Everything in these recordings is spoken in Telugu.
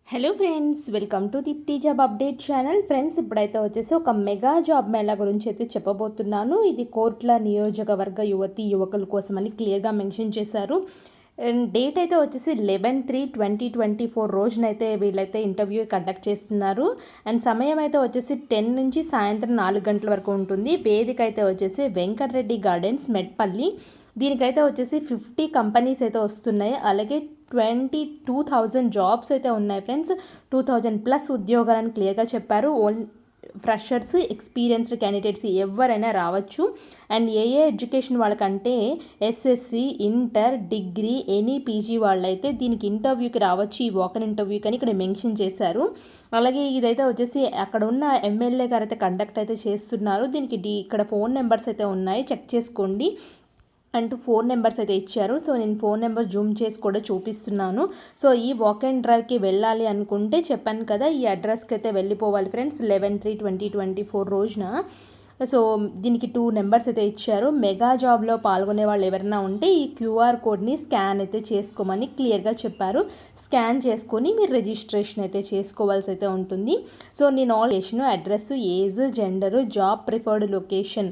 Hello friends, welcome to Deepti job update channel. Friends, ఇప్పుడైతే వచ్చేసి ఒక మెగా జాబ్ మేళా గురించి అయితే చెప్పబోతున్నాను. ఇది కోట్ల నియోజకవర్గ యువకుల కోసం అని క్లియర్గా మెన్షన్ చేశారు. అండ్ డేట్ అయితే వచ్చేసి 11/3/2024 రోజునైతే వీళ్ళైతే ఇంటర్వ్యూ కండక్ట్ చేస్తున్నారు. అండ్ సమయం అయితే వచ్చేసి 10 నుంచి సాయంత్రం 4 గంటల వరకు ఉంటుంది. వేదిక అయితే వచ్చేసి వెంకటరెడ్డి గార్డెన్స్, మెట్పల్లి. దీనికైతే వచ్చేసి 50 కంపెనీస్ అయితే వస్తున్నాయి. అలాగే 22,000 జాబ్స్ అయితే ఉన్నాయి ఫ్రెండ్స్. 2,000+ ఉద్యోగాలని క్లియర్గా చెప్పారు. ఫ్రెషర్స్, ఎక్స్పీరియన్స్డ్ క్యాండిడేట్స్ ఎవరైనా రావచ్చు. అండ్ ఏ ఎడ్యుకేషన్ వాళ్ళకంటే SSC, inter, degree, any PG వాళ్ళైతే దీనికి ఇంటర్వ్యూకి రావచ్చు. ఈ వాకన్ ఇంటర్వ్యూకి అని ఇక్కడ మెన్షన్ చేశారు. అలాగే ఇదైతే వచ్చేసి అక్కడ ఉన్న ఎమ్మెల్యే గారు అయితే కండక్ట్ అయితే చేస్తున్నారు. దీనికి ఇక్కడ ఫోన్ నెంబర్స్ అయితే ఉన్నాయి, చెక్ చేసుకోండి అంటూ 4 నెంబర్స్ అయితే ఇచ్చారు. సో నేను 4 నెంబర్స్ జూమ్ చేసి కూడా చూపిస్తున్నాను. సో ఈ వాక్ అండ్ డ్రైవ్కి వెళ్ళాలి అనుకుంటే చెప్పాను కదా, ఈ అడ్రస్కి అయితే వెళ్ళిపోవాలి ఫ్రెండ్స్. 11/3/2024 రోజున. సో దీనికి 2 నెంబర్స్ అయితే ఇచ్చారు. మెగా జాబ్లో పాల్గొనే వాళ్ళు ఎవరైనా ఉంటే ఈ క్యూఆర్ కోడ్ని స్కాన్ అయితే చేసుకోమని క్లియర్గా చెప్పారు. స్కాన్ చేసుకొని మీరు రిజిస్ట్రేషన్ అయితే చేసుకోవాల్సి అయితే ఉంటుంది. సో నేను address, age, gender, job preferred location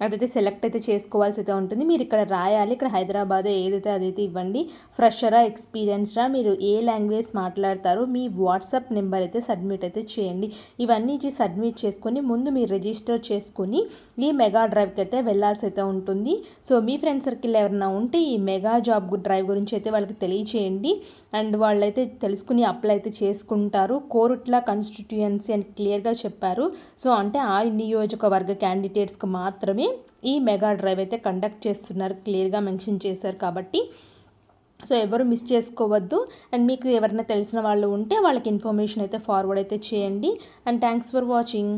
అదైతే సెలెక్ట్ అయితే చేసుకోవాల్సి అయితే ఉంటుంది. మీరు ఇక్కడ రాయాలి. ఇక్కడ హైదరాబాద్ ఏదైతే అదైతే ఇవ్వండి. ఫ్రెషరా, ఎక్స్పీరియన్స్డా, మీరు ఏ లాంగ్వేజ్ మాట్లాడతారో మీ వాట్సాప్ నెంబర్ అయితే సబ్మిట్ అయితే చేయండి. ఇవన్నీ సబ్మిట్ చేసుకొని ముందు మీరు రిజిస్టర్ చేసుకొని ఈ మెగా డ్రైవ్కి అయితే వెళ్ళాల్సి అయితే ఉంటుంది. సో మీ ఫ్రెండ్ సర్కిల్ ఎవరైనా ఉంటే ఈ మెగా జాబ్ డ్రైవ్ గురించి అయితే వాళ్ళకి తెలియచేయండి. అండ్ వాళ్ళైతే తెలుసుకుని అప్లై అయితే చేసుకుంటారు. కోరుట్ల కాన్స్టిట్యుయెన్సీ అని క్లియర్గా చెప్పారు. సో అంటే ఆ నియోజకవర్గ క్యాండిడేట్స్కి మాత్రమే ఈ మెగా డ్రైవ్ అయితే కండక్ట్ చేస్తున్నారు, క్లియర్గా మెన్షన్ చేశారు కాబట్టి. సో ఎవరు మిస్ చేసుకోవద్దు. అండ్ మీకు ఎవరైనా తెలిసిన వాళ్ళు ఉంటే వాళ్ళకి ఇన్ఫర్మేషన్ అయితే ఫార్వర్డ్ అయితే చేయండి. And thanks for watching.